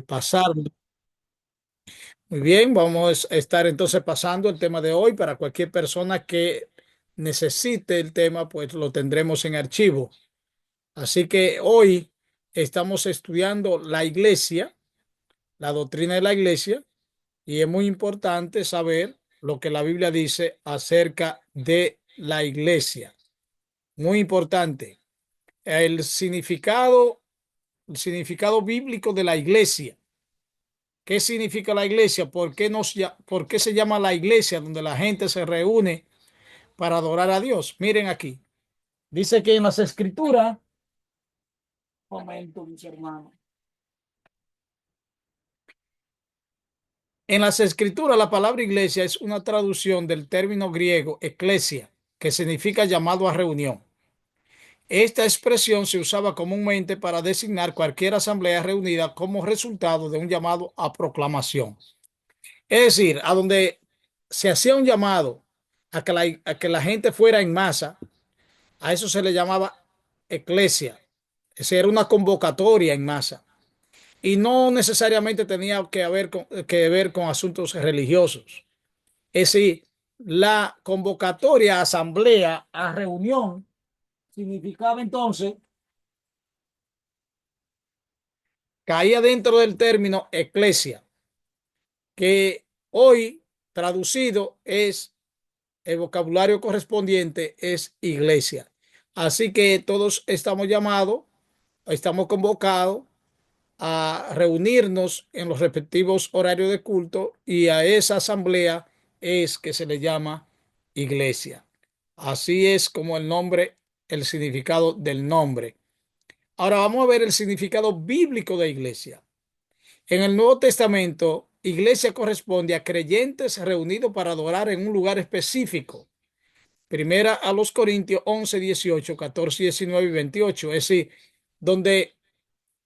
pasar. Muy bien, vamos a estar entonces pasando el tema de hoy para cualquier persona que necesite el tema, pues lo tendremos en archivo. Así que hoy estamos estudiando la iglesia, la doctrina de la iglesia, y es muy importante saber lo que la Biblia dice acerca de la iglesia. Muy importante. El significado bíblico de la iglesia. ¿Qué significa la iglesia? ¿Por qué se llama la iglesia donde la gente se reúne para adorar a Dios? Miren aquí. Dice que en las escrituras, momento, mis hermanos. En las escrituras, la palabra iglesia es una traducción del término griego eclesia, que significa llamado a reunión. Esta expresión se usaba comúnmente para designar cualquier asamblea reunida como resultado de un llamado a proclamación. Es decir, a donde se hacía un llamado a que la gente fuera en masa, a eso se le llamaba eclesia. Esa era una convocatoria en masa. Y no necesariamente tenía que ver con asuntos religiosos. Es decir, la convocatoria a asamblea, a reunión, significaba entonces, caía dentro del término eclesia, que hoy traducido es el vocabulario correspondiente es iglesia. Así que todos estamos llamados, estamos convocados a reunirnos en los respectivos horarios de culto y a esa asamblea es que se le llama iglesia. Así es como el significado del nombre. Ahora vamos a ver el significado bíblico de iglesia. En el Nuevo Testamento, iglesia corresponde a creyentes reunidos para adorar en un lugar específico. Primera a los Corintios 11, 18, 14, 19 y 28. Es decir, donde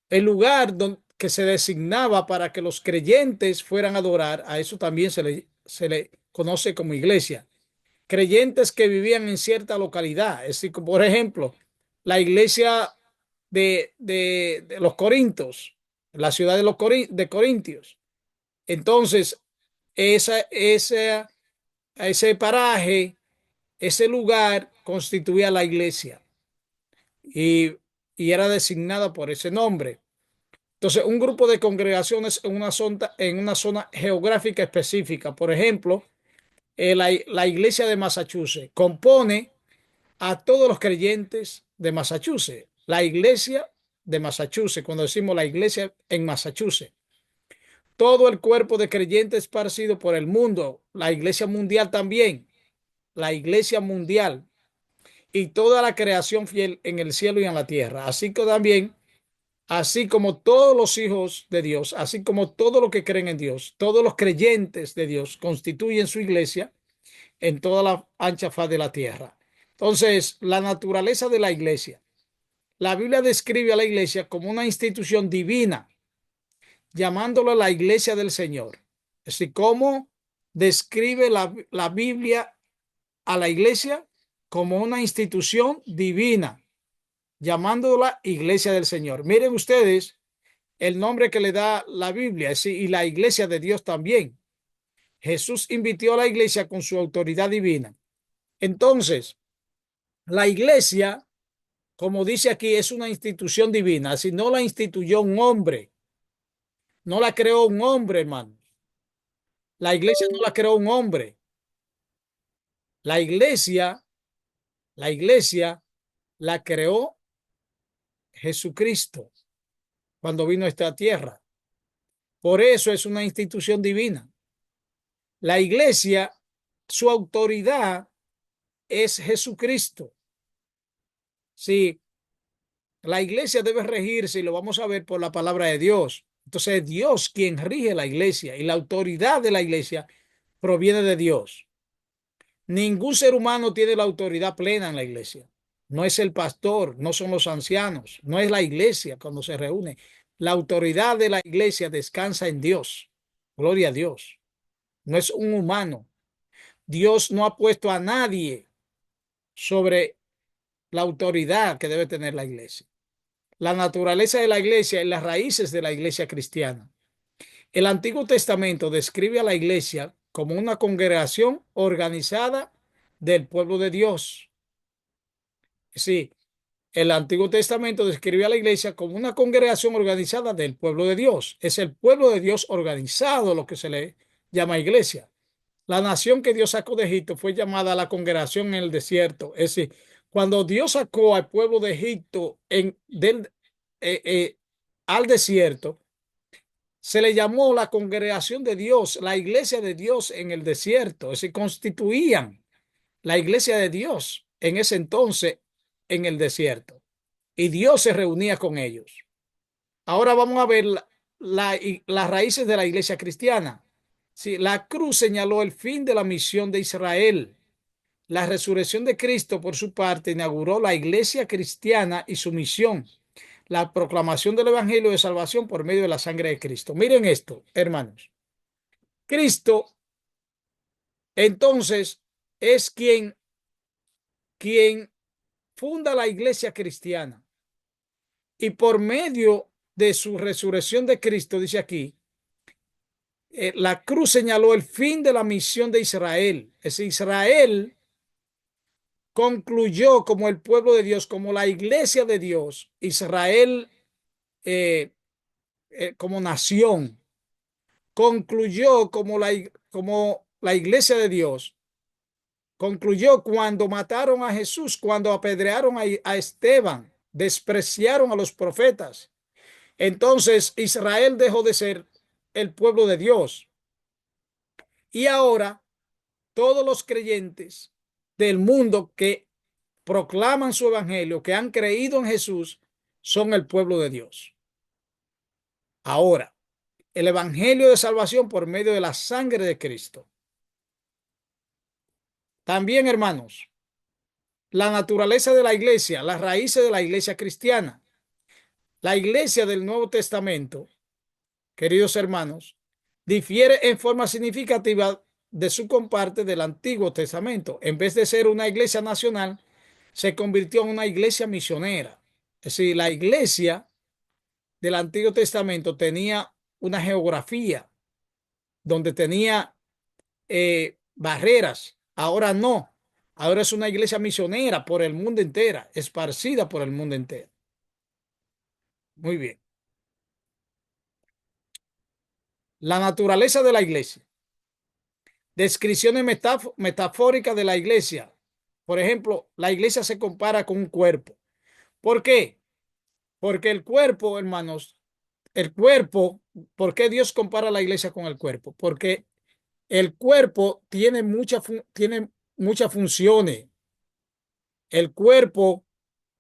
el lugar que se designaba para que los creyentes fueran a adorar, a eso también se le conoce como iglesia. Creyentes que vivían en cierta localidad. Es decir, por ejemplo, la iglesia de los Corintios, la ciudad de Corintios. Entonces, ese paraje, ese lugar constituía la iglesia y, y era designada por ese nombre. Entonces, un grupo de congregaciones en una zona geográfica específica, por ejemplo, la iglesia de Massachusetts compone a todos los creyentes de Massachusetts. La iglesia de Massachusetts, cuando decimos la iglesia en Massachusetts, todo el cuerpo de creyentes esparcido por el mundo, la iglesia mundial también, la iglesia mundial y toda la creación fiel en el cielo y en la tierra, así como todos los hijos de Dios, así como todos los que creen en Dios, todos los creyentes de Dios constituyen su iglesia en toda la ancha faz de la tierra. Entonces, la naturaleza de la iglesia. La Biblia describe a la iglesia como una institución divina, llamándola la iglesia del Señor. Así como describe la Biblia a la iglesia como una institución divina, llamándola iglesia del Señor. Miren ustedes el nombre que le da la Biblia, sí, y la iglesia de Dios también. Jesús invitó a la iglesia con su autoridad divina. Entonces, la iglesia, como dice aquí, es una institución divina. Si no la instituyó un hombre, no la creó un hombre, hermano. La iglesia no la creó un hombre. La iglesia, la iglesia la creó Jesucristo cuando vino a esta tierra. Por eso es una institución divina. La iglesia, su autoridad es Jesucristo. Sí, la iglesia debe regirse y lo vamos a ver por la palabra de Dios. Entonces, es Dios quien rige la iglesia y la autoridad de la iglesia proviene de Dios. Ningún ser humano tiene la autoridad plena en la iglesia. No es el pastor, no son los ancianos, no es la iglesia cuando se reúne. La autoridad de la iglesia descansa en Dios. Gloria a Dios. No es un humano. Dios no ha puesto a nadie sobre la autoridad que debe tener la iglesia. la naturaleza de la iglesia y las raíces de la iglesia cristiana. El Antiguo Testamento describe a la iglesia como una congregación organizada del pueblo de Dios. Sí, el Antiguo Testamento describe a la iglesia como una congregación organizada del pueblo de Dios. Es el pueblo de Dios organizado lo que se le llama iglesia. La nación que Dios sacó de Egipto fue llamada la congregación en el desierto. Es decir, cuando Dios sacó al pueblo de Egipto eh, eh, al desierto, se le llamó la congregación de Dios, la iglesia de Dios en el desierto. Es decir, constituían la iglesia de Dios en ese entonces en el desierto. Y Dios se reunía con ellos. Ahora vamos a ver las raíces de la iglesia cristiana. Sí, la cruz señaló el fin de la misión de Israel. La resurrección de Cristo, por su parte, inauguró la iglesia cristiana y su misión, la proclamación del evangelio de salvación por medio de la sangre de Cristo. Miren esto, hermanos. Cristo, entonces, es quien funda la iglesia cristiana. Y por medio de su resurrección de Cristo, dice aquí, la cruz señaló el fin de la misión de Israel. Es decir, Israel concluyó como el pueblo de Dios, como la iglesia de Dios. Israel eh, como nación concluyó como la iglesia de Dios. Concluyó cuando mataron a Jesús, cuando apedrearon a Esteban, despreciaron a los profetas. Entonces Israel dejó de ser el pueblo de Dios. Y ahora todos los creyentes del mundo que proclaman su evangelio, que han creído en Jesús, son el pueblo de Dios. Ahora, el evangelio de salvación por medio de la sangre de Cristo. También, hermanos, la naturaleza de la iglesia, las raíces de la iglesia cristiana. La iglesia del Nuevo Testamento, queridos hermanos, difiere en forma significativa de su comparte del Antiguo Testamento. En vez de ser una iglesia nacional, se convirtió en una iglesia misionera. Es decir, la iglesia del Antiguo Testamento tenía una geografía donde tenía barreras. Ahora no. Ahora es una iglesia misionera por el mundo entero, esparcida por el mundo entero. Muy bien. La naturaleza de la iglesia. Descripciones metafóricas de la iglesia. Por ejemplo, la iglesia se compara con un cuerpo. ¿Por qué? Porque el cuerpo, hermanos, el cuerpo, ¿por qué Dios compara la iglesia con el cuerpo? Porque el cuerpo tiene muchas funciones. El cuerpo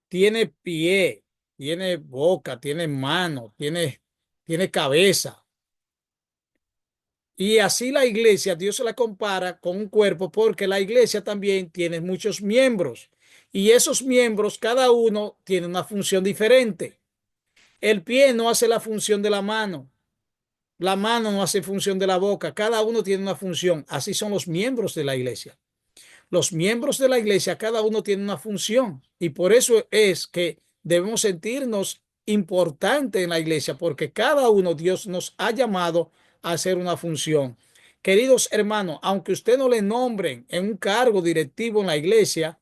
tiene pie, tiene boca, tiene mano, tiene cabeza. Y así la iglesia, Dios se la compara con un cuerpo porque la iglesia también tiene muchos miembros. Y esos miembros, cada uno tiene una función diferente. El pie no hace la función de la mano no hace función de la boca, cada uno tiene una función. Así son los miembros de la iglesia. Los miembros de la iglesia, cada uno tiene una función y por eso es que debemos sentirnos importantes en la iglesia, porque cada uno Dios nos ha llamado a hacer una función. Queridos hermanos, aunque usted no le nombren en un cargo directivo en la iglesia,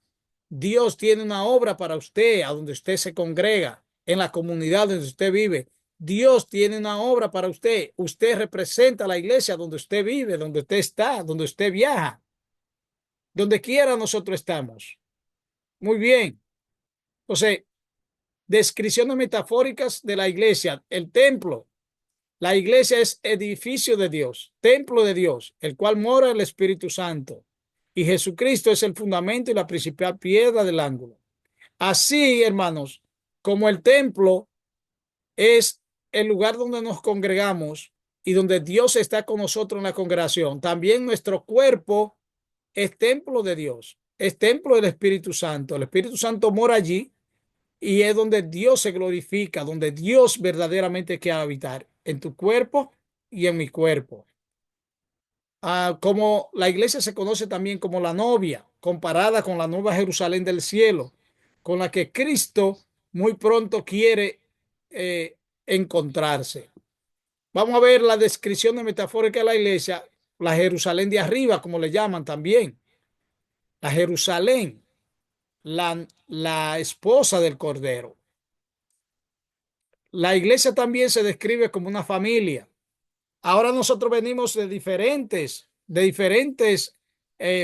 Dios tiene una obra para usted, a donde usted se congrega, en la comunidad donde usted vive. Dios tiene una obra para usted. Usted representa a la iglesia donde usted vive, donde usted está, donde usted viaja. Donde quiera nosotros estamos. Muy bien. Entonces, descripciones metafóricas de la iglesia. El templo. La iglesia es edificio de Dios, templo de Dios, el cual mora el Espíritu Santo. Y Jesucristo es el fundamento y la principal piedra del ángulo. Así, hermanos, como el templo es el lugar donde nos congregamos y donde Dios está con nosotros en la congregación, también nuestro cuerpo es templo de Dios, es templo del Espíritu Santo. El Espíritu Santo mora allí y es donde Dios se glorifica, donde Dios verdaderamente quiere habitar, en tu cuerpo y en mi cuerpo. Como la iglesia se conoce también como la novia, comparada con la nueva Jerusalén del cielo, con la que Cristo muy pronto quiere encontrarse. Vamos a ver la descripción de metafórica de la iglesia, la Jerusalén de arriba, como le llaman también, la Jerusalén, la esposa del Cordero. La iglesia también se describe como una familia. Ahora nosotros venimos de diferentes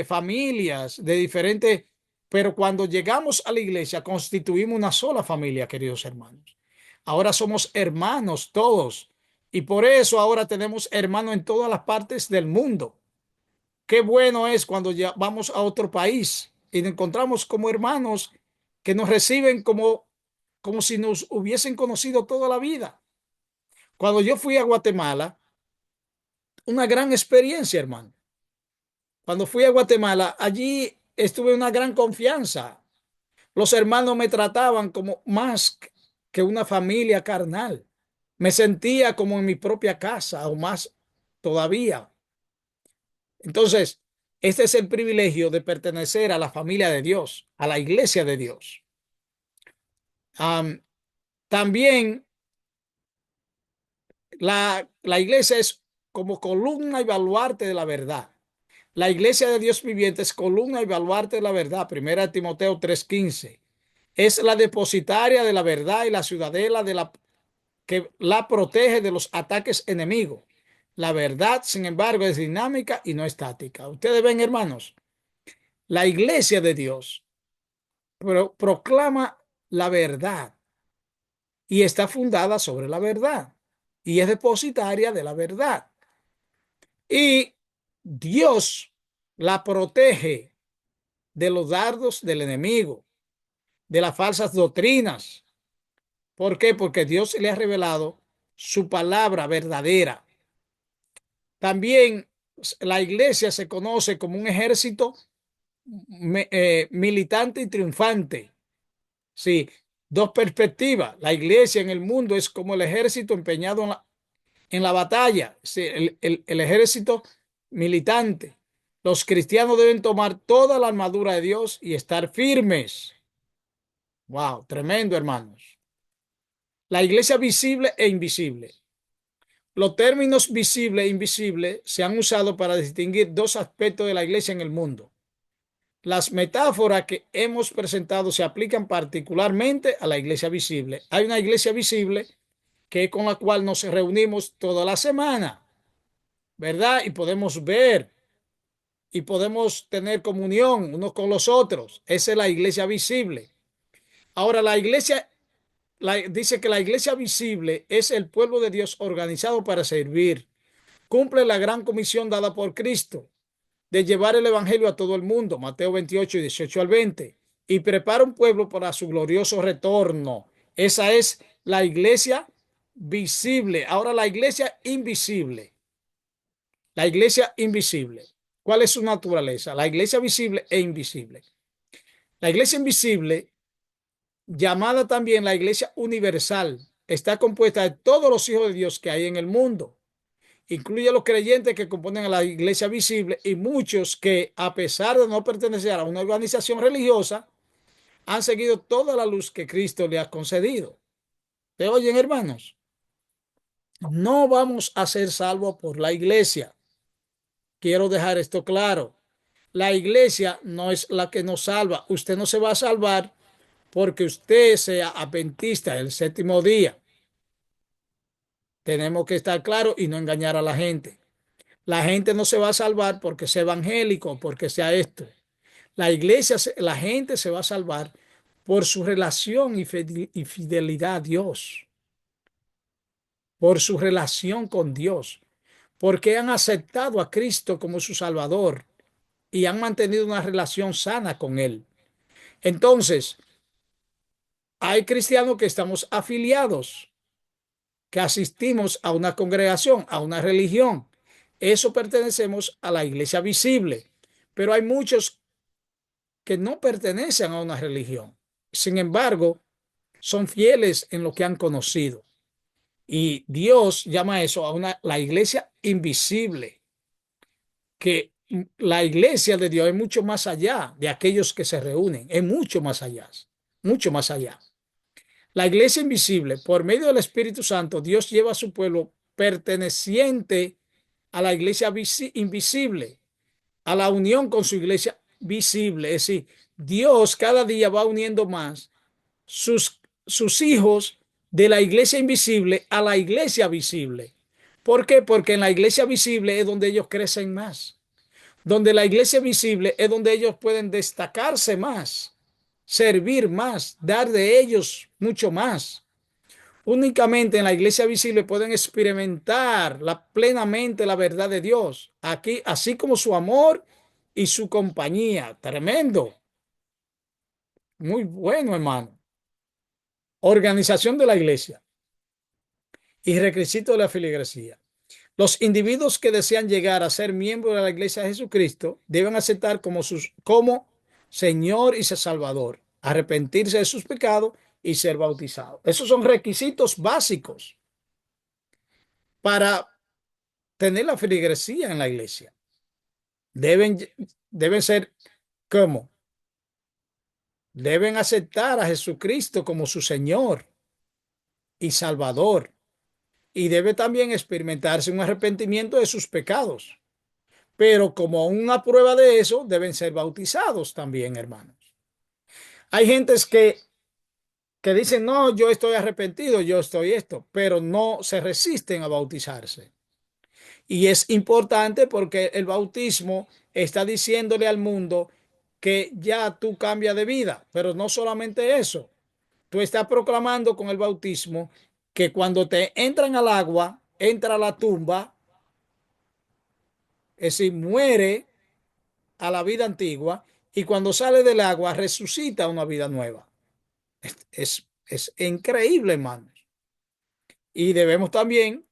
familias, de diferentes, pero cuando llegamos a la iglesia constituimos una sola familia, queridos hermanos. Ahora somos hermanos todos y por eso ahora tenemos hermanos en todas las partes del mundo. Qué bueno es cuando ya vamos a otro país y nos encontramos como hermanos que nos reciben como si nos hubiesen conocido toda la vida. Cuando yo fui a Guatemala, una gran experiencia, hermano. Cuando fui a Guatemala, allí estuve en una gran confianza. Los hermanos me trataban como más que una familia carnal. Me sentía como en mi propia casa o más todavía. Entonces, este es el privilegio de pertenecer a la familia de Dios, a la iglesia de Dios. Am, también la iglesia es como columna y baluarte de la verdad. La iglesia de Dios viviente es columna y baluarte de la verdad. Primera Timoteo 3:15. Es la depositaria de la verdad y la ciudadela que la protege de los ataques enemigos. La verdad, sin embargo, es dinámica y no estática. Ustedes ven, hermanos, la iglesia de Dios proclama la verdad y está fundada sobre la verdad y es depositaria de la verdad. Y Dios la protege de los dardos del enemigo, de las falsas doctrinas. ¿Por qué? Porque Dios le ha revelado su palabra verdadera. También la iglesia se conoce como un ejército militante y triunfante. Sí, dos perspectivas. La iglesia en el mundo es como el ejército empeñado en la batalla. Sí, el ejército militante. Los cristianos deben tomar toda la armadura de Dios y estar firmes. Wow, tremendo, hermanos. La iglesia visible e invisible. Los términos visible e invisible se han usado para distinguir dos aspectos de la iglesia en el mundo. Las metáforas que hemos presentado se aplican particularmente a la iglesia visible. Hay una iglesia visible que es con la cual nos reunimos toda la semana, ¿verdad? Y podemos ver y podemos tener comunión unos con los otros. Esa es la iglesia visible. Ahora, dice que la iglesia visible es el pueblo de Dios organizado para servir. Cumple la gran comisión dada por Cristo de llevar el evangelio a todo el mundo, Mateo 28 y 18 al 20, y prepara un pueblo para su glorioso retorno. Esa es la iglesia visible. Ahora la iglesia invisible. La iglesia invisible. ¿Cuál es su naturaleza? La iglesia visible e invisible. La iglesia invisible, llamada también la iglesia universal, está compuesta de todos los hijos de Dios que hay en el mundo. Incluye a los creyentes que componen a la iglesia visible y muchos que, a pesar de no pertenecer a una organización religiosa, han seguido toda la luz que Cristo le ha concedido. ¿Te oyen, hermanos? No vamos a ser salvos por la iglesia. Quiero dejar esto claro. La iglesia no es la que nos salva. Usted no se va a salvar porque usted sea adventista el séptimo día. Tenemos que estar claros y no engañar a la gente. La gente no se va a salvar porque sea evangélico, porque sea esto. La gente se va a salvar por su relación y fidelidad a Dios, por su relación con Dios, porque han aceptado a Cristo como su Salvador y han mantenido una relación sana con Él. Entonces, hay cristianos que estamos afiliados, que asistimos a una congregación, a una religión. Eso pertenecemos a la iglesia visible, pero hay muchos que no pertenecen a una religión. Sin embargo, son fieles en lo que han conocido. Y Dios llama eso la iglesia invisible, que la iglesia de Dios es mucho más allá de aquellos que se reúnen, es mucho más allá, mucho más allá. La iglesia invisible, por medio del Espíritu Santo, Dios lleva a su pueblo perteneciente a la iglesia invisible, a la unión con su iglesia visible. Es decir, Dios cada día va uniendo más sus hijos de la iglesia invisible a la iglesia visible. ¿Por qué? Porque en la iglesia visible es donde ellos crecen más. Donde la iglesia visible es donde ellos pueden destacarse más, servir más, dar de ellos mucho más. Únicamente en la iglesia visible pueden experimentar plenamente la verdad de Dios. Aquí, así como su amor y su compañía. Tremendo. Muy bueno, hermano. Organización de la iglesia y requisito de la feligresía. Los individuos que desean llegar a ser miembros de la iglesia de Jesucristo deben aceptar como Señor y Salvador, arrepentirse de sus pecados y ser bautizados. Esos son requisitos básicos para tener la feligresía en la iglesia. Deben, deben ser como, deben aceptar a Jesucristo como su Señor y Salvador. Y debe también experimentarse un arrepentimiento de sus pecados. Pero como una prueba de eso, deben ser bautizados también, hermanos. Hay gentes que dicen, no, yo estoy arrepentido, yo estoy esto, pero no se resisten a bautizarse. Y es importante porque el bautismo está diciéndole al mundo que ya tú cambias de vida, pero no solamente eso. Tú estás proclamando con el bautismo que cuando te entran al agua, entra a la tumba, es decir, muere a la vida antigua y cuando sale del agua resucita a una vida nueva. Es increíble, hermanos. Y debemos también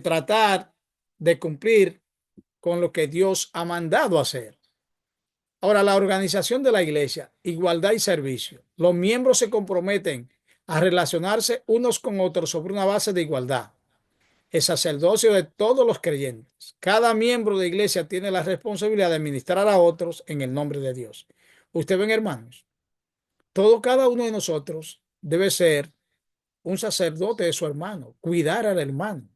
tratar de cumplir con lo que Dios ha mandado hacer. Ahora, la organización de la iglesia, igualdad y servicio. Los miembros se comprometen a relacionarse unos con otros sobre una base de igualdad. El sacerdocio de todos los creyentes. Cada miembro de iglesia tiene la responsabilidad de ministrar a otros en el nombre de Dios. Ustedes ven, hermanos, cada uno de nosotros debe ser un sacerdote de su hermano, cuidar al hermano,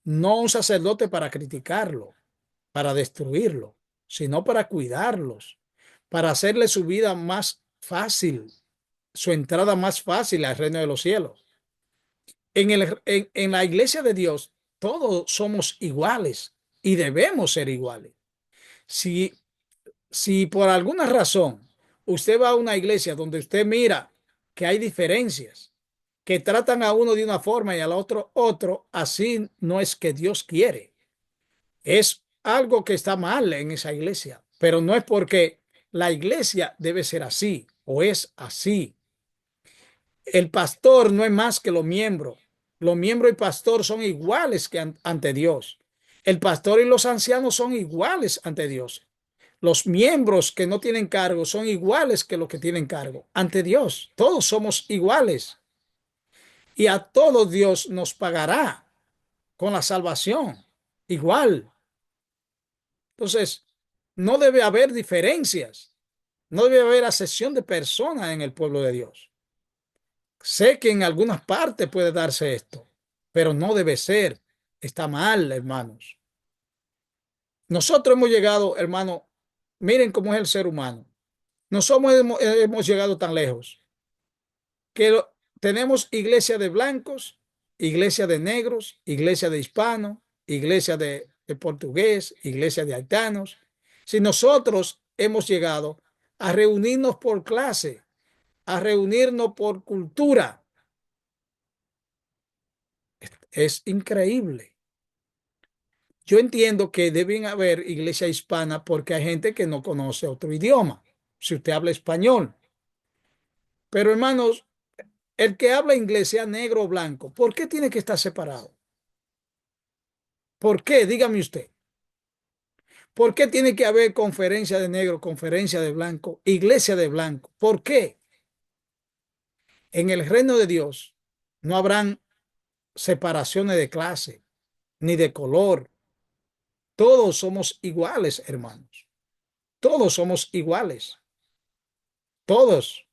no un sacerdote para criticarlo, para destruirlo, sino para cuidarlos, para hacerle su vida más fácil, su entrada más fácil al reino de los cielos. En la iglesia de Dios, todos somos iguales y debemos ser iguales. Si, si por alguna razón usted va a una iglesia donde usted mira que hay diferencias, que tratan a uno de una forma y al otro, así no es que Dios quiere. Es algo que está mal en esa iglesia, pero no es porque la iglesia debe ser así o es así. El pastor no es más que los miembros. Los miembros y pastor son iguales que ante Dios. El pastor y los ancianos son iguales ante Dios. Los miembros que no tienen cargo son iguales que los que tienen cargo ante Dios. Todos somos iguales y a todos Dios nos pagará con la salvación igual. Entonces, no debe haber diferencias. No debe haber acepción de personas en el pueblo de Dios. Sé que en algunas partes puede darse esto, pero no debe ser. Está mal, hermanos. Nosotros hemos llegado, hermano, miren cómo es el ser humano. Nosotros hemos llegado tan lejos que tenemos iglesia de blancos, iglesia de negros, iglesia de hispanos, iglesia de portugués, iglesia de haitianos. Si nosotros hemos llegado a reunirnos por clase, a reunirnos por cultura, es increíble. Yo entiendo que deben haber iglesia hispana porque hay gente que no conoce otro idioma. Si usted habla español. Pero hermanos, el que habla inglés, sea negro o blanco, ¿por qué tiene que estar separado? ¿Por qué? Dígame usted. ¿Por qué tiene que haber conferencia de negro, conferencia de blanco, iglesia de blanco? ¿Por qué? En el reino de Dios no habrán separaciones de clase ni de color. Todos somos iguales, hermanos. Todos somos iguales. Todos.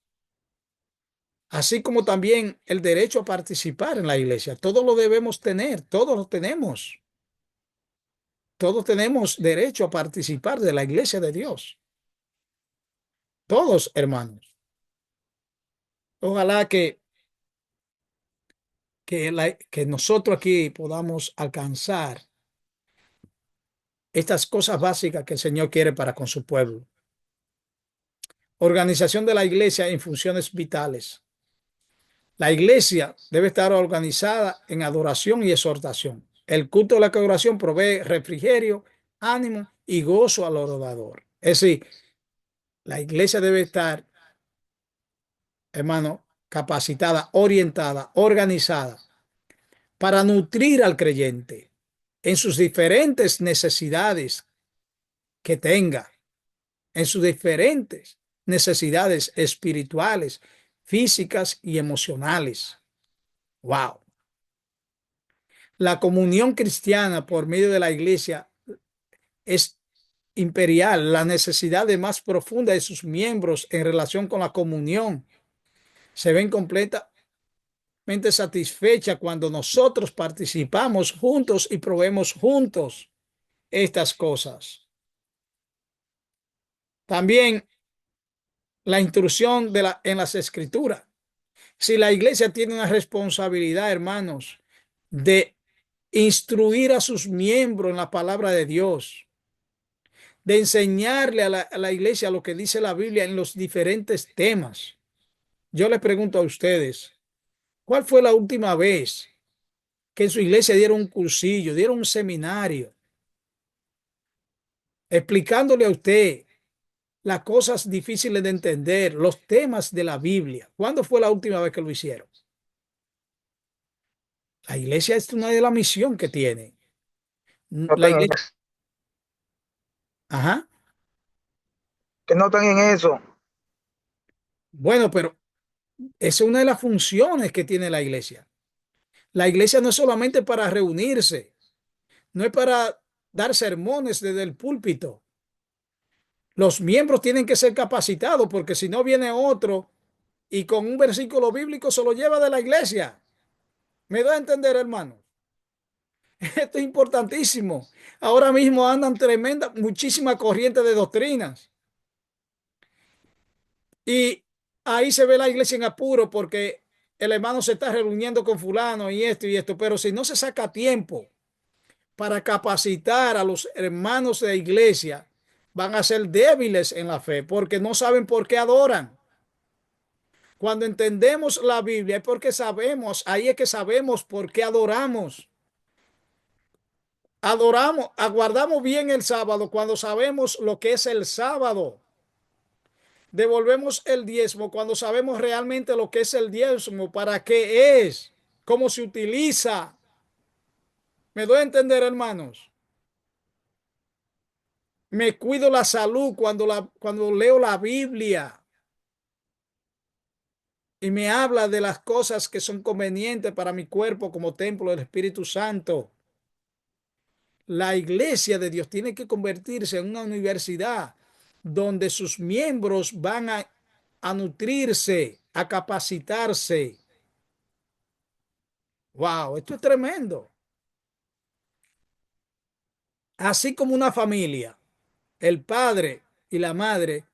así como también el derecho a participar en la iglesia. Todos lo debemos tener, todos lo tenemos. Todos tenemos derecho a participar de la iglesia de Dios. Todos, hermanos. Ojalá que nosotros aquí podamos alcanzar estas cosas básicas que el Señor quiere para con su pueblo. Organización de la iglesia en funciones vitales. La iglesia debe estar organizada en adoración y exhortación. El culto de la adoración provee refrigerio, ánimo y gozo al orador. Es decir, la iglesia debe estar, hermano, capacitada, orientada, organizada para nutrir al creyente en sus diferentes necesidades que tenga, en sus diferentes necesidades espirituales, físicas y emocionales. Wow. La comunión cristiana por medio de la iglesia es imperial. La necesidad de más profunda de sus miembros en relación con la comunión se ven completamente satisfecha cuando nosotros participamos juntos y probemos juntos estas cosas. También la instrucción en las escrituras. Si la iglesia tiene una responsabilidad, hermanos, de instruir a sus miembros en la palabra de Dios, de enseñarle a la iglesia lo que dice la Biblia en los diferentes temas. Yo les pregunto a ustedes, ¿cuál fue la última vez que en su iglesia dieron un cursillo, dieron un seminario, explicándole a usted las cosas difíciles de entender, los temas de la Biblia? ¿Cuándo fue la última vez que lo hicieron? La iglesia es una de las misiones que tiene. No La están en iglesia, eso, ajá. que no están en eso. Bueno, pero esa es una de las funciones que tiene la iglesia. La iglesia no es solamente para reunirse, no es para dar sermones desde el púlpito. Los miembros tienen que ser capacitados porque si no viene otro y con un versículo bíblico se lo lleva de la iglesia. ¿Me da a entender, hermano? Esto es importantísimo. Ahora mismo andan tremenda, muchísima corriente de doctrinas. Y ahí se ve la iglesia en apuro porque el hermano se está reuniendo con fulano y esto, pero si no se saca tiempo para capacitar a los hermanos de la iglesia, van a ser débiles en la fe porque no saben por qué adoran. Cuando entendemos la Biblia es porque sabemos, ahí es que sabemos por qué adoramos. Adoramos, aguardamos bien el sábado cuando sabemos lo que es el sábado. Devolvemos el diezmo cuando sabemos realmente lo que es el diezmo, para qué es, cómo se utiliza. ¿Me doy a entender, hermanos? Me cuido la salud cuando leo la Biblia y me habla de las cosas que son convenientes para mi cuerpo como templo del Espíritu Santo. La iglesia de Dios tiene que convertirse en una universidad donde sus miembros van a nutrirse, a capacitarse. Wow, esto es tremendo. Así como una familia, el padre y la madre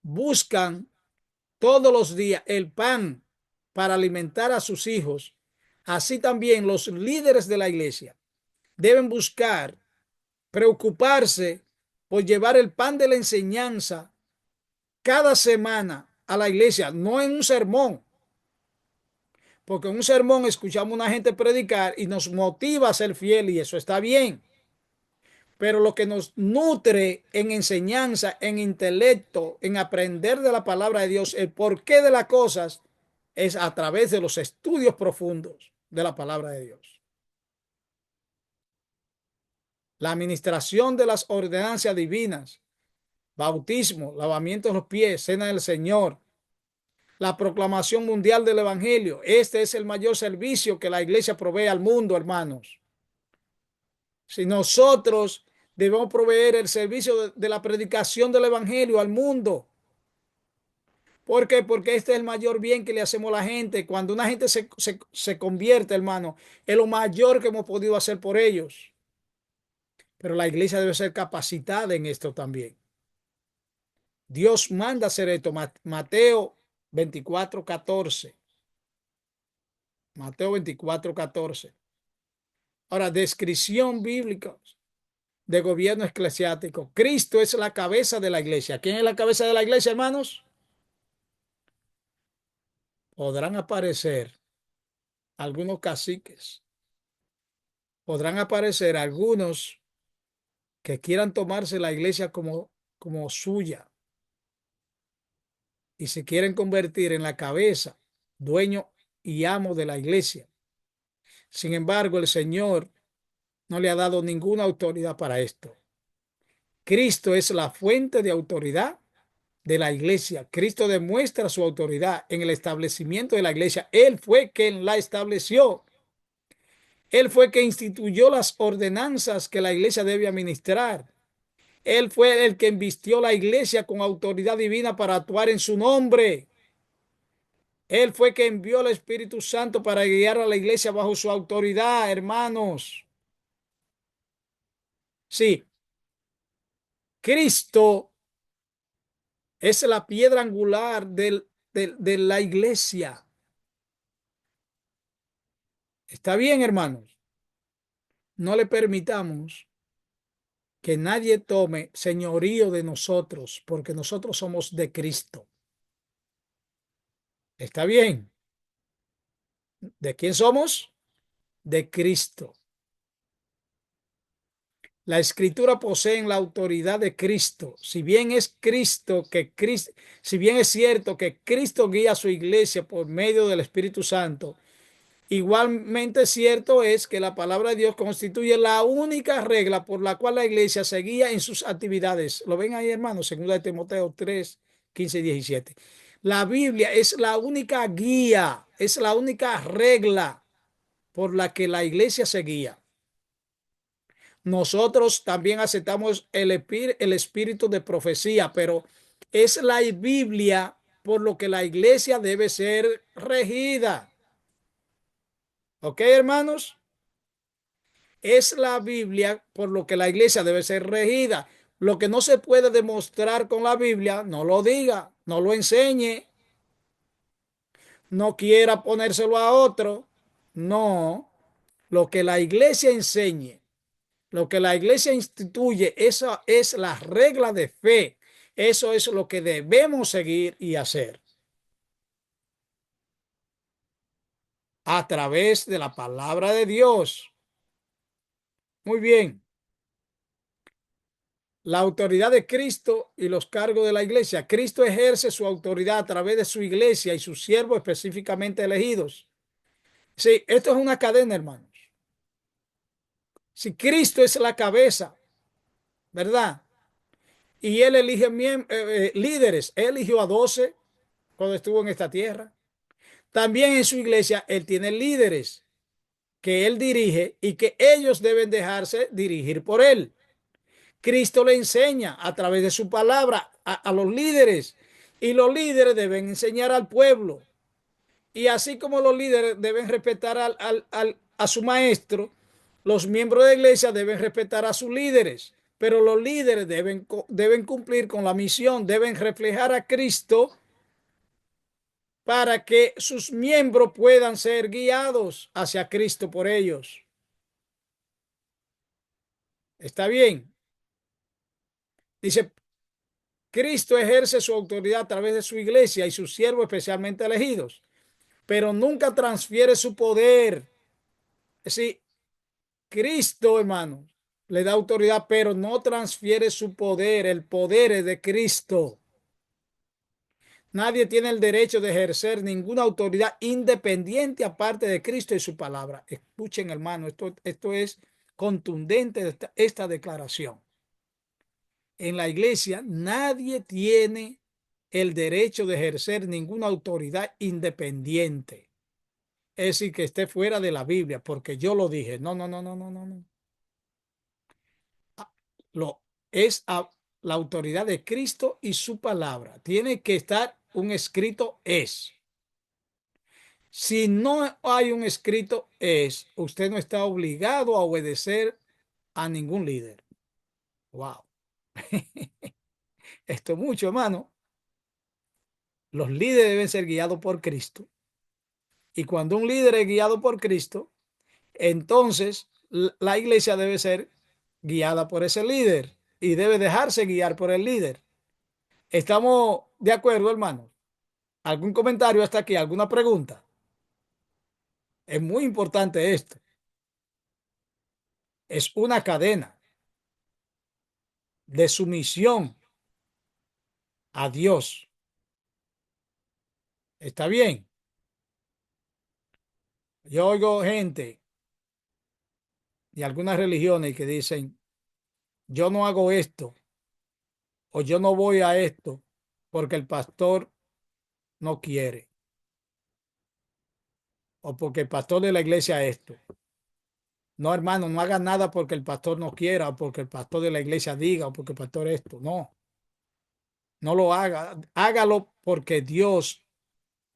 buscan todos los días el pan para alimentar a sus hijos, así también los líderes de la iglesia deben buscar, preocuparse por llevar el pan de la enseñanza cada semana a la iglesia, no en un sermón, porque en un sermón escuchamos a una gente predicar y nos motiva a ser fiel y eso está bien. Pero lo que nos nutre en enseñanza, en intelecto, en aprender de la palabra de Dios, el porqué de las cosas, es a través de los estudios profundos de la palabra de Dios. La administración de las ordenanzas divinas, bautismo, lavamiento de los pies, cena del Señor, la proclamación mundial del Evangelio. Este es el mayor servicio que la iglesia provee al mundo, hermanos. Si nosotros debemos proveer el servicio de la predicación del Evangelio al mundo, ¿Por qué? Porque este es el mayor bien que le hacemos a la gente. Cuando una gente se convierte, hermano, es lo mayor que hemos podido hacer por ellos. Pero la iglesia debe ser capacitada en esto también. Dios manda hacer esto. Mateo 24:14. Mateo 24:14. Ahora, descripción bíblica de gobierno eclesiástico. Cristo es la cabeza de la iglesia. ¿Quién es la cabeza de la iglesia, hermanos? Podrán aparecer algunos caciques, podrán aparecer algunos que quieran tomarse la iglesia como suya y se quieren convertir en la cabeza, dueño y amo de la iglesia. Sin embargo, el Señor no le ha dado ninguna autoridad para esto. Cristo es la fuente de autoridad de la iglesia. Cristo demuestra su autoridad en el establecimiento de la iglesia. Él fue quien la estableció. Él fue quien instituyó las ordenanzas que la iglesia debe administrar. Él fue el que invistió la iglesia con autoridad divina para actuar en su nombre. Él fue que envió al Espíritu Santo para guiar a la iglesia bajo su autoridad, hermanos. Sí, Cristo es la piedra angular de la iglesia. Está bien, hermanos. No le permitamos que nadie tome señorío de nosotros, porque nosotros somos de Cristo. Está bien. ¿De quién somos? De Cristo. La escritura posee la autoridad de Cristo. Si bien es si bien es cierto que Cristo guía a su iglesia por medio del Espíritu Santo, igualmente cierto es que la palabra de Dios constituye la única regla por la cual la iglesia se guía en sus actividades. ¿Lo ven ahí, hermanos? Segunda de Timoteo 3:15 y 17. La Biblia es la única guía, es la única regla por la que la iglesia se guía. Nosotros también aceptamos el espíritu de profecía, pero es la Biblia por lo que la iglesia debe ser regida. ¿Ok, hermanos? Es la Biblia por lo que la iglesia debe ser regida. Lo que no se puede demostrar con la Biblia, no lo diga, no lo enseñe, no quiera ponérselo a otro. No, lo que la iglesia enseñe, lo que la iglesia instituye, esa es la regla de fe. Eso es lo que debemos seguir y hacer a través de la palabra de Dios. Muy bien. La autoridad de Cristo y los cargos de la iglesia. Cristo ejerce su autoridad a través de su iglesia y sus siervos específicamente elegidos. Sí, esto es una cadena, hermanos. Si Cristo es la cabeza, ¿verdad? Y él elige líderes. Él eligió a 12 cuando estuvo en esta tierra. También en su iglesia él tiene líderes que él dirige y que ellos deben dejarse dirigir por él. Cristo le enseña a través de su palabra a los líderes y los líderes deben enseñar al pueblo. Y así como los líderes deben respetar a su maestro, los miembros de la iglesia deben respetar a sus líderes. Pero los líderes deben cumplir con la misión, deben reflejar a Cristo para que sus miembros puedan ser guiados hacia Cristo por ellos. ¿Está bien? Dice, Cristo ejerce su autoridad a través de su iglesia y sus siervos especialmente elegidos, pero nunca transfiere su poder. Es decir, Cristo, hermano, le da autoridad, pero no transfiere su poder. El poder es de Cristo. Nadie tiene el derecho de ejercer ninguna autoridad independiente aparte de Cristo y su palabra. Escuchen, hermano, esto es contundente esta declaración. En la iglesia nadie tiene el derecho de ejercer ninguna autoridad independiente. Es decir, que esté fuera de la Biblia, porque yo lo dije. No, no, no, no, no, no, no. Lo es a la autoridad de Cristo y su palabra. Tiene que estar un escrito es. Si no hay un escrito es, usted no está obligado a obedecer a ningún líder. Wow. Esto es mucho, hermano. Los líderes deben ser guiados por Cristo. Y cuando un líder es guiado por Cristo, entonces la iglesia debe ser guiada por ese líder y debe dejarse guiar por el líder. ¿Estamos de acuerdo, hermano? ¿Algún comentario hasta aquí? ¿Alguna pregunta? Es muy importante esto. Es una cadena de sumisión a Dios. ¿Está bien? Yo oigo gente de algunas religiones que dicen, yo no hago esto o yo no voy a esto porque el pastor no quiere o porque el pastor de la iglesia esto. No, hermano, no haga nada porque el pastor no quiera o porque el pastor de la iglesia diga o porque el pastor esto. No, no lo haga. Hágalo porque Dios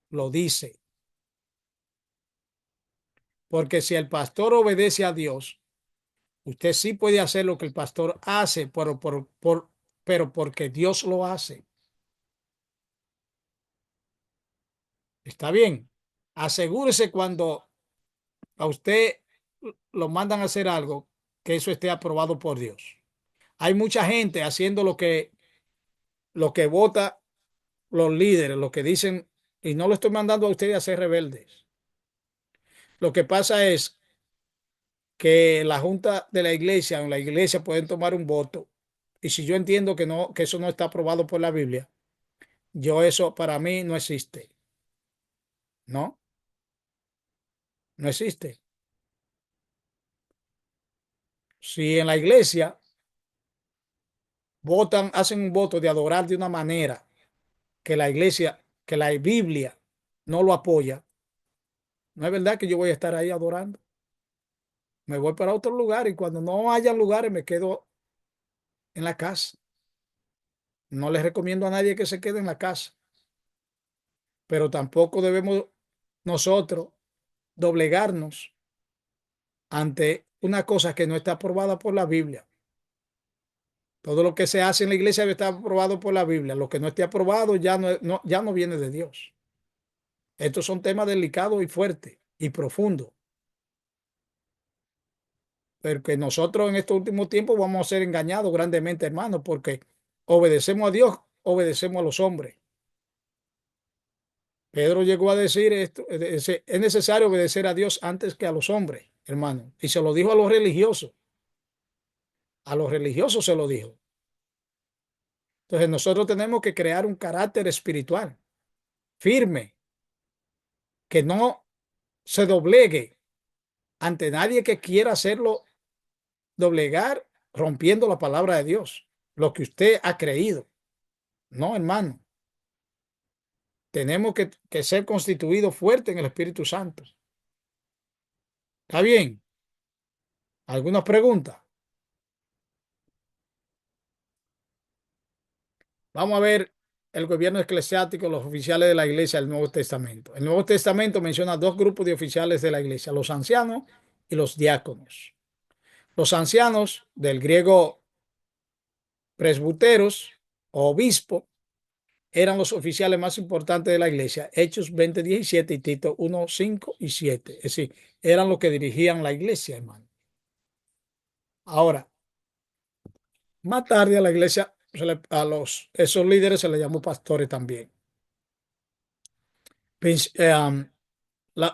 lo dice. Porque si el pastor obedece a Dios, usted sí puede hacer lo que el pastor hace, pero porque Dios lo hace. ¿Está bien? Asegúrese cuando a usted lo mandan a hacer algo, que eso esté aprobado por Dios. Hay mucha gente haciendo lo que vota los líderes, lo que dicen, y no lo estoy mandando a ustedes a ser rebeldes. Lo que pasa es que la junta de la iglesia o la iglesia pueden tomar un voto, y si yo entiendo que no, que eso no está aprobado por la Biblia, yo eso para mí no existe. No, no existe. Si en la iglesia votan, hacen un voto de adorar de una manera que la iglesia, que la Biblia no lo apoya, no es verdad que yo voy a estar ahí adorando. Me voy para otro lugar y cuando no haya lugares me quedo en la casa. No les recomiendo a nadie que se quede en la casa, pero tampoco debemos nosotros doblegarnos ante una cosa que no está aprobada por la Biblia. Todo lo que se hace en la iglesia debe estar aprobado por la Biblia. Lo que no esté aprobado ya no viene de Dios. Estos son temas delicados y fuertes y profundos, pero que nosotros en estos últimos tiempos vamos a ser engañados grandemente, hermanos, porque obedecemos a Dios, obedecemos a los hombres. Pedro llegó a decir esto, es necesario obedecer a Dios antes que a los hombres, hermano. Y se lo dijo a los religiosos. A los religiosos se lo dijo. Entonces nosotros tenemos que crear un carácter espiritual firme, que no se doblegue ante nadie que quiera hacerlo doblegar rompiendo la palabra de Dios, lo que usted ha creído. No, hermano. Tenemos que ser constituidos fuertes en el Espíritu Santo. ¿Está bien? ¿Alguna pregunta? Vamos a ver el gobierno eclesiástico, los oficiales de la iglesia del Nuevo Testamento. El Nuevo Testamento menciona dos grupos de oficiales de la iglesia, los ancianos y los diáconos. Los ancianos, del griego presbuteros o obispo, eran los oficiales más importantes de la iglesia. Hechos 20:17 y Tito 1:5 y 7. Es decir, eran los que dirigían la iglesia, hermano. Ahora, más tarde a la iglesia, esos líderes se les llamó pastores también.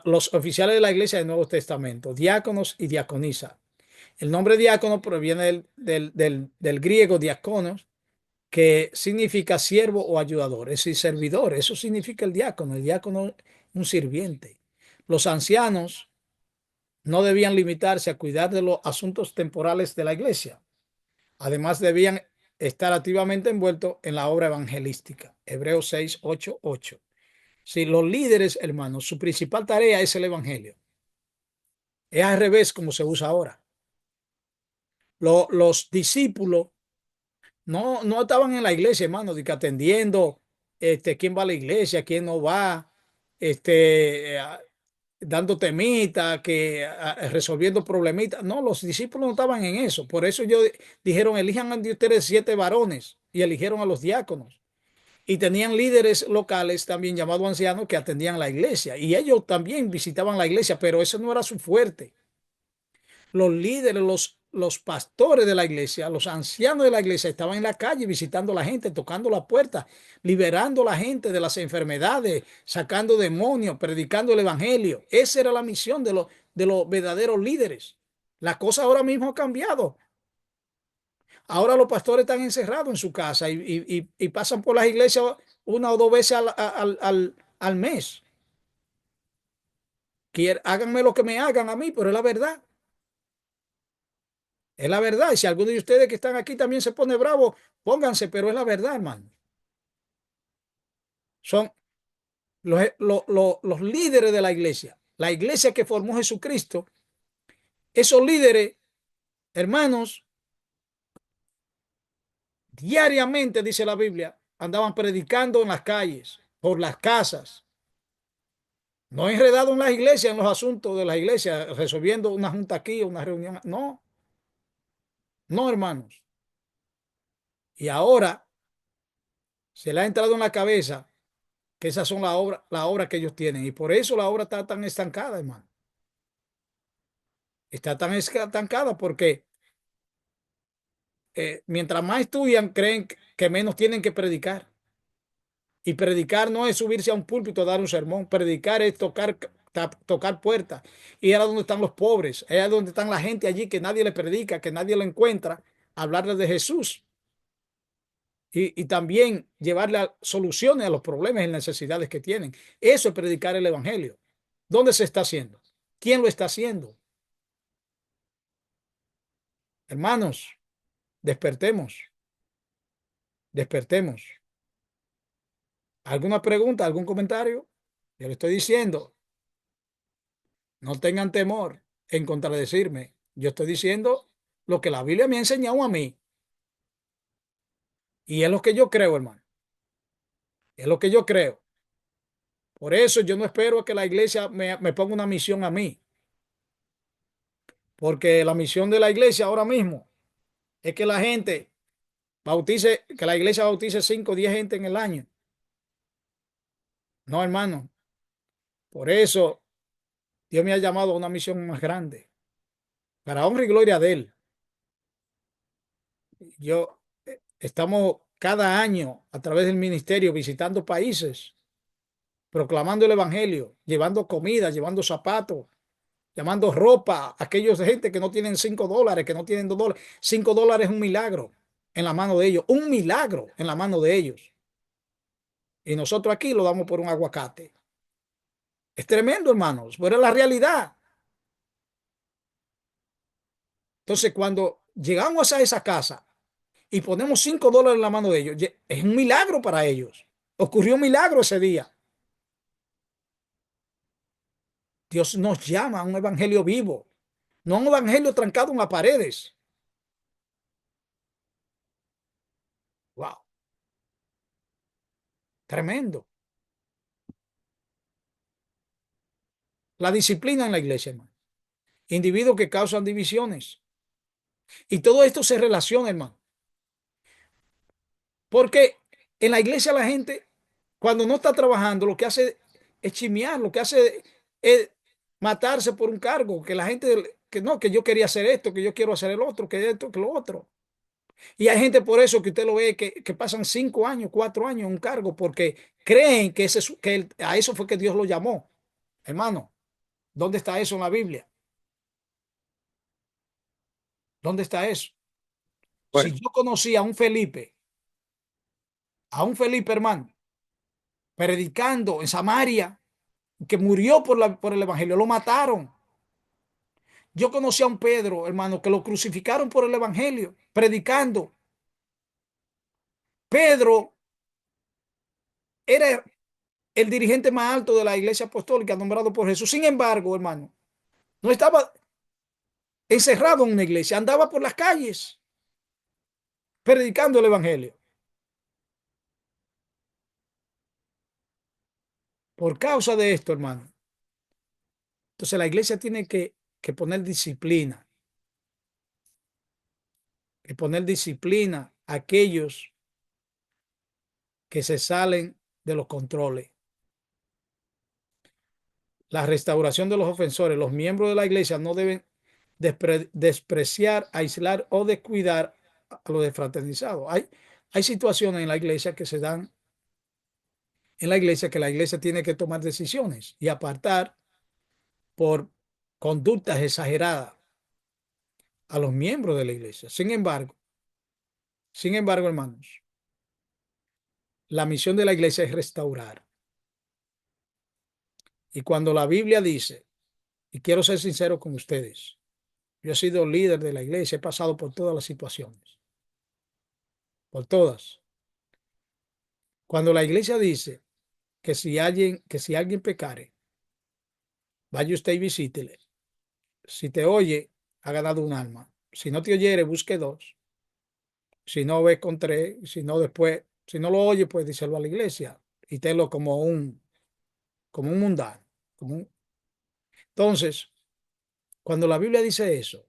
Los oficiales de la iglesia del Nuevo Testamento, diáconos y diaconisa. El nombre diácono proviene del griego diáconos, que significa siervo o ayudador, es decir, servidor. Eso significa el diácono. El diácono, un sirviente. Los ancianos no debían limitarse a cuidar de los asuntos temporales de la iglesia. Además, debían estar activamente envueltos en la obra evangelística. Hebreos 6:8-8. Si los líderes, hermanos, su principal tarea es el evangelio. Es al revés como se usa ahora. Los discípulos no estaban en la iglesia, hermano, de que atendiendo quién va a la iglesia, quién no va, este, dando temitas, resolviendo problemitas. No, los discípulos no estaban en eso. Por eso ellos dijeron, elijan de ustedes 7 varones y eligieron a los diáconos. Y tenían líderes locales también llamados ancianos que atendían la iglesia. Y ellos también visitaban la iglesia, pero eso no era su fuerte. Los líderes, los pastores de la iglesia, los ancianos de la iglesia estaban en la calle visitando a la gente, tocando la puerta, liberando a la gente de las enfermedades, sacando demonios, predicando el evangelio. Esa era la misión de los verdaderos líderes. La cosa ahora mismo ha cambiado. Ahora los pastores están encerrados en su casa y pasan por las iglesias 1 o 2 veces al mes. Háganme lo que me hagan a mí, pero es la verdad. Es la verdad. Y si alguno de ustedes que están aquí también se pone bravo, pónganse, pero es la verdad, hermano. Son los líderes de la iglesia que formó Jesucristo. Esos líderes, hermanos, diariamente, dice la Biblia, andaban predicando en las calles, por las casas, no enredados en las iglesias, en los asuntos de las iglesias, resolviendo una junta aquí, una reunión. No, no, hermanos. Y ahora se le ha entrado en la cabeza que esas son la obra que ellos tienen. Y por eso la obra está tan estancada, hermano. Está tan estancada porque mientras más estudian, creen que menos tienen que predicar. Y predicar no es subirse a un púlpito a dar un sermón. Predicar es tocar puertas. Y era donde están los pobres. Es donde están la gente allí que nadie le predica, que nadie le encuentra. Hablarles de Jesús. Y también llevarle soluciones a los problemas y necesidades que tienen. Eso es predicar el evangelio. ¿Dónde se está haciendo? ¿Quién lo está haciendo? Hermanos, despertemos, despertemos. ¿Alguna pregunta, algún comentario? Yo le estoy diciendo, no tengan temor en contradecirme. Yo estoy diciendo lo que la Biblia me ha enseñado a mí. Y es lo que yo creo, hermano. Es lo que yo creo. Por eso yo no espero a que la iglesia me ponga una misión a mí. Porque la misión de la iglesia ahora mismo es que la gente bautice, que la iglesia bautice 5 o 10 gente en el año. No, hermano. Por eso Dios me ha llamado a una misión más grande. Para honra y gloria de Él. Estamos cada año a través del ministerio visitando países, proclamando el evangelio, llevando comida, llevando zapatos, llevando ropa a aquellos de gente que no tienen $5, que no tienen $2. $5 es un milagro en la mano de ellos, un milagro en la mano de ellos. Y nosotros aquí lo damos por un aguacate. Es tremendo, hermanos, pero es la realidad. Entonces, cuando llegamos a esa casa y ponemos $5 en la mano de ellos, es un milagro para ellos. Ocurrió un milagro ese día. Dios nos llama a un evangelio vivo, no a un evangelio trancado en las paredes. Wow, tremendo. La disciplina en la iglesia, hermano. Individuos que causan divisiones. Y todo esto se relaciona, hermano. Porque en la iglesia la gente, cuando no está trabajando, lo que hace es chimear, lo que hace es matarse por un cargo, que la gente, que no, que yo quería hacer esto, que yo quiero hacer el otro, que esto, que lo otro. Y hay gente por eso que usted lo ve que pasan 5 años, 4 años en un cargo porque creen que, a eso fue que Dios lo llamó. Hermano, ¿dónde está eso en la Biblia? ¿Dónde está eso? Si Bueno, yo conocí a un Felipe, hermano, predicando en Samaria, que murió por el evangelio, lo mataron. Yo conocí a un Pedro, hermano, que lo crucificaron por el evangelio, predicando. Pedro era el dirigente más alto de la iglesia apostólica nombrado por Jesús. Sin embargo, hermano, no estaba encerrado en una iglesia, andaba por las calles predicando el evangelio. Por causa de esto, hermano, entonces la iglesia tiene que poner disciplina, que poner disciplina a aquellos que se salen de los controles. La restauración de los ofensores, los miembros de la iglesia no deben despreciar, aislar o descuidar a los desfraternizados. Hay situaciones en la iglesia que se dan en la iglesia que la iglesia tiene que tomar decisiones y apartar por conductas exageradas a los miembros de la iglesia. Sin embargo, hermanos, la misión de la iglesia es restaurar. Y cuando la Biblia dice, y quiero ser sincero con ustedes, yo he sido líder de la iglesia, he pasado por todas las situaciones, por todas. Cuando la iglesia dice que si alguien pecare, vaya usted y visítele. Si te oye, ha ganado un alma. Si no te oyere, busque dos. Si no ves con tres, si no después, si no lo oye, pues díselo a la iglesia y tenlo como un mundano. Entonces, cuando la Biblia dice eso,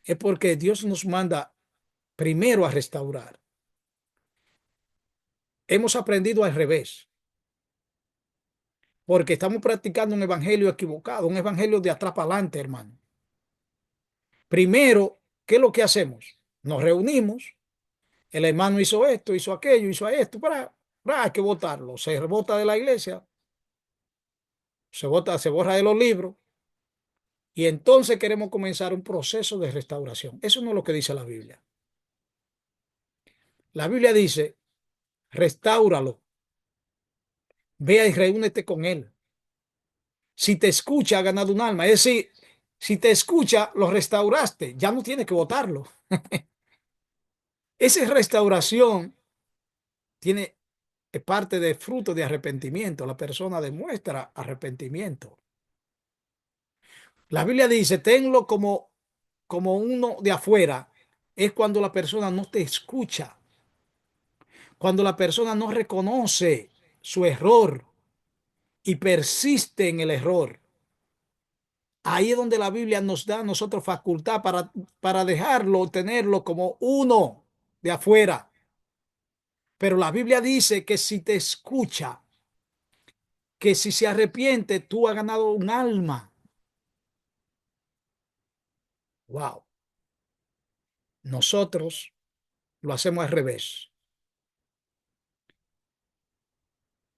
es porque Dios nos manda primero a restaurar. Hemos aprendido al revés, porque estamos practicando un evangelio equivocado, un evangelio de atrás para adelante, hermano. Primero, ¿qué es lo que hacemos? Nos reunimos, el hermano hizo esto, hizo aquello, hizo esto, hay que votarlo. Se vota de la iglesia, se borra de los libros, y entonces queremos comenzar un proceso de restauración. Eso no es lo que dice la Biblia. La Biblia dice, restáuralo, vea y reúnete con él. Si te escucha, ha ganado un alma. Es decir, si te escucha, lo restauraste, ya no tienes que votarlo. Esa restauración tiene parte de fruto de arrepentimiento. La persona demuestra arrepentimiento. La Biblia dice, tenlo como uno de afuera. Es cuando la persona no te escucha, cuando la persona no reconoce su error y persiste en el error. Ahí es donde la Biblia nos da a nosotros facultad para dejarlo, tenerlo como uno de afuera. Pero la Biblia dice que si te escucha, que si se arrepiente, tú has ganado un alma. Wow. Nosotros lo hacemos al revés.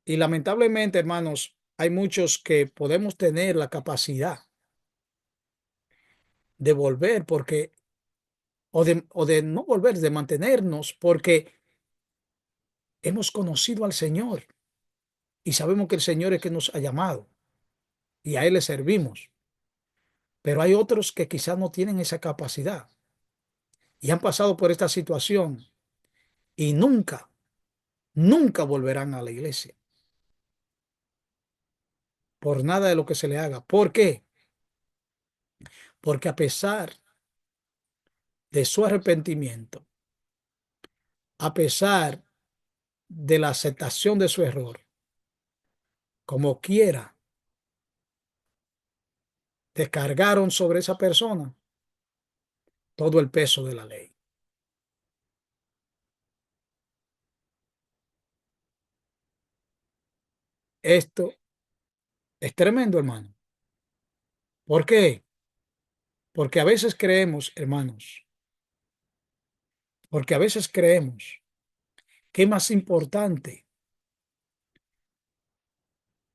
Y lamentablemente, hermanos, hay muchos que podemos tener la capacidad de volver o de no volver, de mantenernos porque hemos conocido al Señor y sabemos que el Señor es que nos ha llamado y a Él le servimos. Pero hay otros que quizás no tienen esa capacidad y han pasado por esta situación y nunca volverán a la iglesia por nada de lo que se le haga. ¿Por qué? Porque a pesar de su arrepentimiento, a pesar de la aceptación de su error, como quiera, descargaron sobre esa persona todo el peso de la ley. Esto es tremendo, hermano. ¿Por qué? Porque a veces creemos, hermanos, porque a veces creemos que es más importante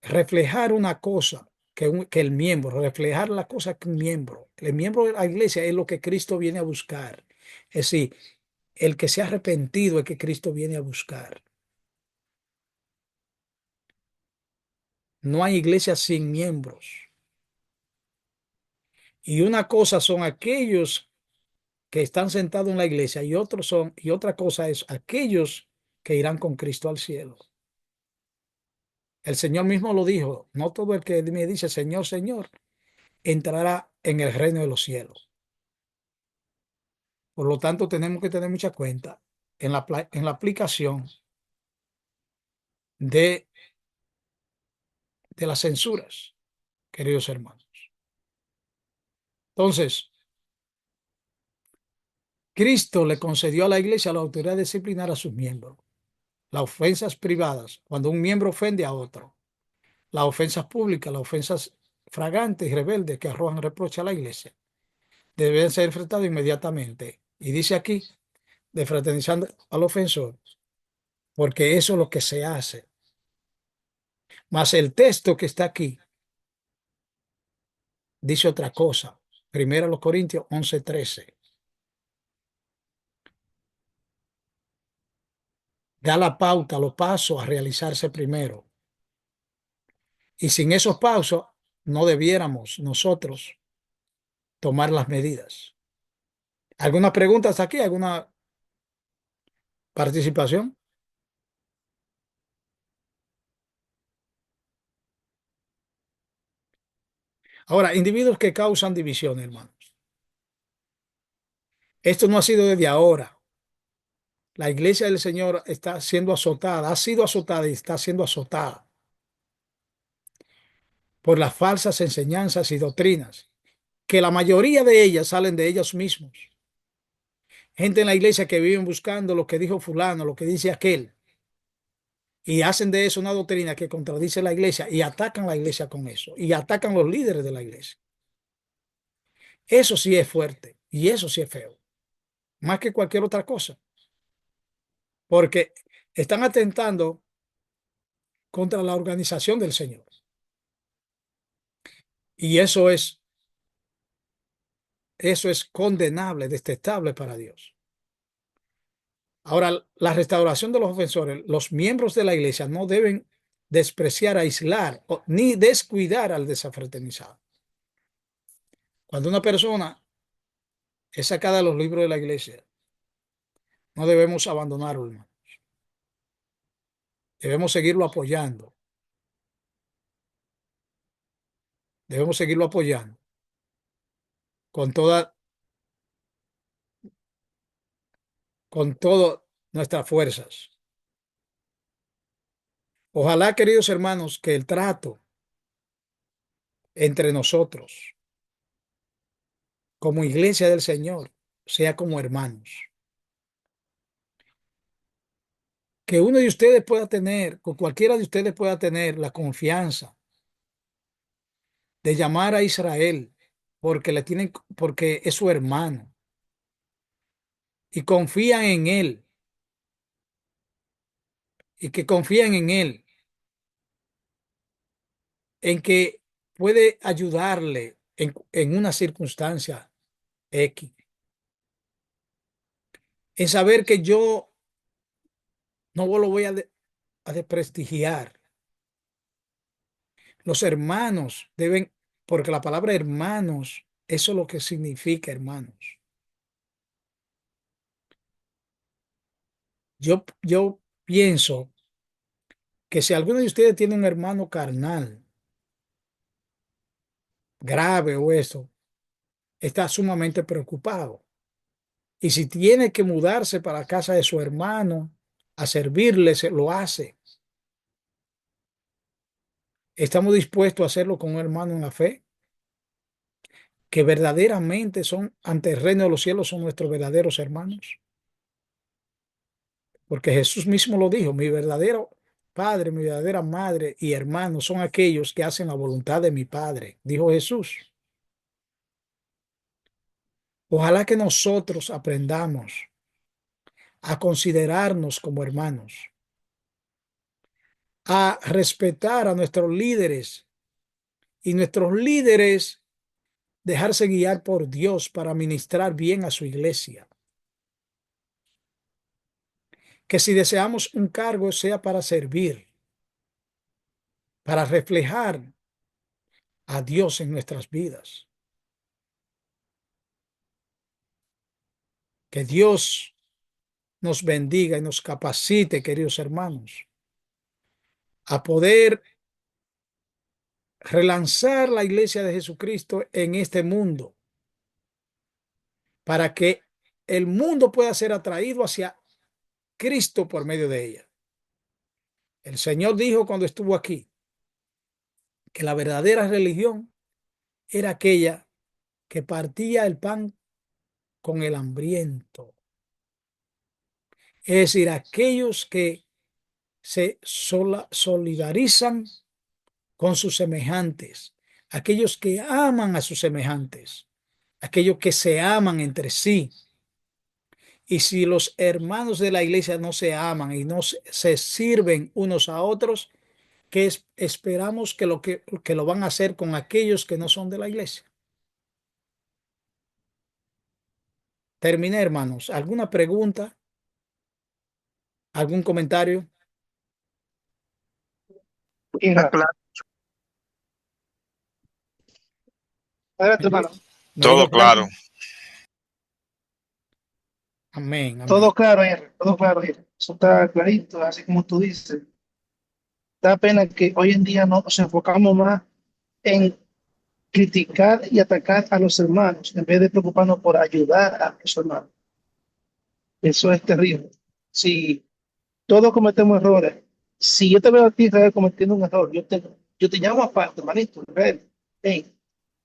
reflejar una cosa que el miembro, reflejar la cosa que un miembro. El miembro de la iglesia es lo que Cristo viene a buscar. Es decir, el que se ha arrepentido es que Cristo viene a buscar. No hay iglesia sin miembros. Y una cosa son aquellos que están sentados en la iglesia y otra cosa es aquellos que irán con Cristo al cielo. El Señor mismo lo dijo, no todo el que me dice Señor, Señor, entrará en el reino de los cielos. Por lo tanto, tenemos que tener mucha cuenta en la aplicación de de las censuras, queridos hermanos. Entonces, Cristo le concedió a la iglesia la autoridad de disciplinar a sus miembros. Las ofensas privadas, cuando un miembro ofende a otro. Las ofensas públicas, las ofensas fragantes y rebeldes que arrojan reproche a la iglesia, deben ser enfrentadas inmediatamente. Y dice aquí, de fraternizando al ofensor, porque eso es lo que se hace. Mas el texto que está aquí dice otra cosa. Primero los Corintios 11:13. Da la pauta, los pasos a realizarse primero. Y sin esos pasos, no debiéramos nosotros tomar las medidas. ¿Alguna pregunta hasta aquí? ¿Alguna participación? Ahora, individuos que causan división, hermanos. Esto no ha sido desde ahora. La iglesia del Señor está siendo azotada, ha sido azotada y está siendo azotada por las falsas enseñanzas y doctrinas, que la mayoría de ellas salen de ellos mismos. Gente en la iglesia que viven buscando lo que dijo fulano, lo que dice aquel, y hacen de eso una doctrina que contradice la iglesia y atacan la iglesia con eso, y atacan los líderes de la iglesia. Eso sí es fuerte y eso sí es feo, más que cualquier otra cosa, porque están atentando contra la organización del Señor. Y eso es condenable, detestable para Dios. Ahora, la restauración de los ofensores, los miembros de la iglesia no deben despreciar, aislar ni descuidar al desafraternizado. Cuando una persona es sacada de los libros de la iglesia, no debemos abandonarlo, hermano. Debemos seguirlo apoyando. Debemos seguirlo apoyando con con todas nuestras fuerzas. Ojalá, queridos hermanos, que el trato entre nosotros como iglesia del Señor sea como hermanos. Que uno de ustedes pueda tener, o cualquiera de ustedes pueda tener la confianza de llamar a Israel porque es su hermano y confían en él y que confían en él, en que puede ayudarle en una circunstancia X, en saber que yo no lo voy a desprestigiar. Los hermanos deben, porque la palabra hermanos, eso es lo que significa hermanos. Yo pienso que si alguno de ustedes tiene un hermano carnal, grave o eso, está sumamente preocupado. Y si tiene que mudarse para la casa de su hermano a servirle, se lo hace. Estamos dispuestos a hacerlo con un hermano en la fe, que verdaderamente son ante el reino de los cielos, son nuestros verdaderos hermanos. Porque Jesús mismo lo dijo, mi verdadero padre, mi verdadera madre y hermano son aquellos que hacen la voluntad de mi Padre, dijo Jesús. Ojalá que nosotros aprendamos a considerarnos como hermanos, a respetar a nuestros líderes y nuestros líderes dejarse guiar por Dios para ministrar bien a su iglesia. Que si deseamos un cargo sea para servir, para reflejar a Dios en nuestras vidas. Que Dios nos bendiga y nos capacite, queridos hermanos, a poder relanzar la iglesia de Jesucristo en este mundo, para que el mundo pueda ser atraído hacia Cristo por medio de ella. El Señor dijo cuando estuvo aquí, que la verdadera religión era aquella que partía el pan con el hambriento. Es decir, aquellos que se solidarizan con sus semejantes, aquellos que aman a sus semejantes, aquellos que se aman entre sí. Y si los hermanos de la iglesia no se aman y no se sirven unos a otros, ¿qué esperamos que lo van a hacer con aquellos que no son de la iglesia? Terminé, hermanos. ¿Alguna pregunta? ¿Algún comentario? Está Mira, claro. adelante, ¿Me digo, hermano. me digo Todo claro. Franklin? Amén, amén. Todo claro, Ir. Eso está clarito, así como tú dices. Da pena que hoy en día nos enfocamos más en criticar y atacar a los hermanos en vez de preocuparnos por ayudar a los hermanos. Eso es terrible. Si todos cometemos errores, si yo te veo a ti, Israel, cometiendo un error, yo te llamo aparte, hermanito, Israel. Hey,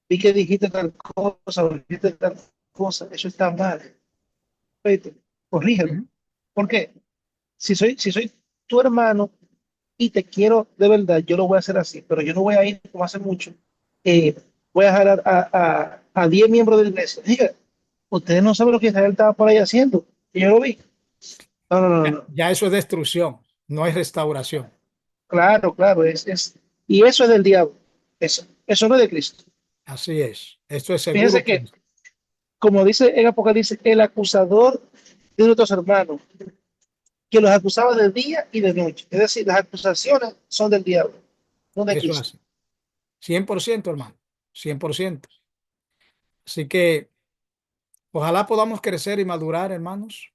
vi que dijiste tal cosa, o dijiste tal cosa, eso está mal. Vete, corrígelo. Ujú. ¿Por qué? Si soy tu hermano y te quiero de verdad, yo lo voy a hacer así, pero yo no voy a ir como hace mucho. eh, Voy a dejar a 10 miembros de la iglesia. Diga, ustedes no saben lo que Israel estaba por ahí haciendo. Y yo lo vi. No, no, no, Ya, no. ya eso es destrucción, no es restauración. Claro, claro. Y eso es del diablo. Eso no es de Cristo. Así es. Esto es seguro Fíjense que que, como dice en Apocalipsis, el acusador de nuestros hermanos, que los acusaba de día y de noche. Es decir, las acusaciones son del diablo, no de eso es Cristo. así. 100%, hermano. 100%. Así que ojalá podamos crecer y madurar, hermanos,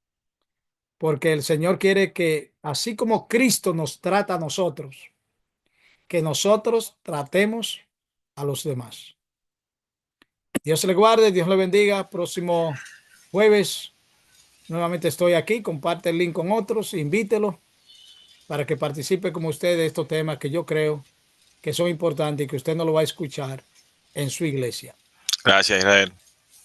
porque el Señor quiere que, así como Cristo nos trata a nosotros, que nosotros tratemos a los demás. Dios le guarde, Dios le bendiga. Próximo jueves nuevamente estoy aquí. Comparte el link con otros, invítelo para que participe como usted de estos temas que yo creo que son importantes y que usted no lo va a escuchar en su iglesia. Gracias, Israel.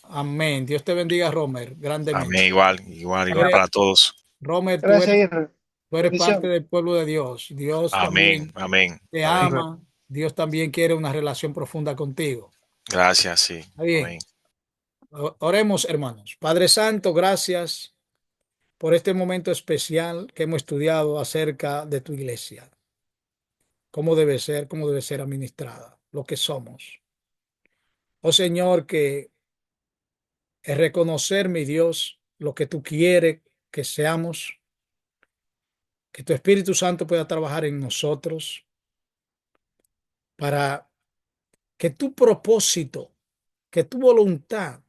Amén. Dios te bendiga, Romer, Amén. grandemente. Igual, igual, Tú igual eres- para todos. Romer, Gracias, Israel. tú eres parte Bendición. del pueblo de Dios. Dios Amén, también amén, te amén. Israel. ama. Dios también quiere una relación profunda contigo. Gracias, sí. Está bien. Amén. Oremos, hermanos. Padre Santo, gracias por este momento especial que hemos estudiado acerca de tu iglesia. Cómo debe ser administrada, lo que somos. Oh Señor, que es reconocer, mi Dios, lo que tú quieres que seamos, que tu Espíritu Santo pueda trabajar en nosotros para que tu propósito, que tu voluntad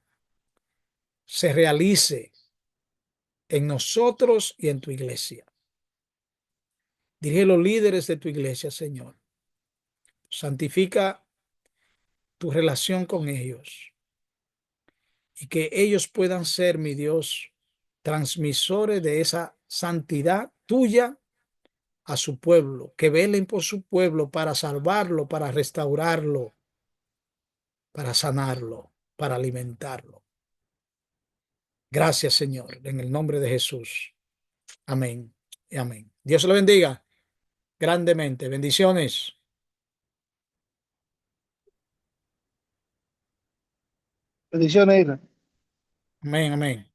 se realice en nosotros y en tu iglesia. Dirige los líderes de tu iglesia, Señor. Santifica tu relación con ellos y que ellos puedan ser, mi Dios, transmisores de esa santidad tuya a su pueblo, que velen por su pueblo para salvarlo, para restaurarlo, para sanarlo, para alimentarlo. Gracias, Señor, en el nombre de Jesús. Amén y amén. Dios lo bendiga grandemente. Bendiciones. Bendiciones, Israel. Amén, amén.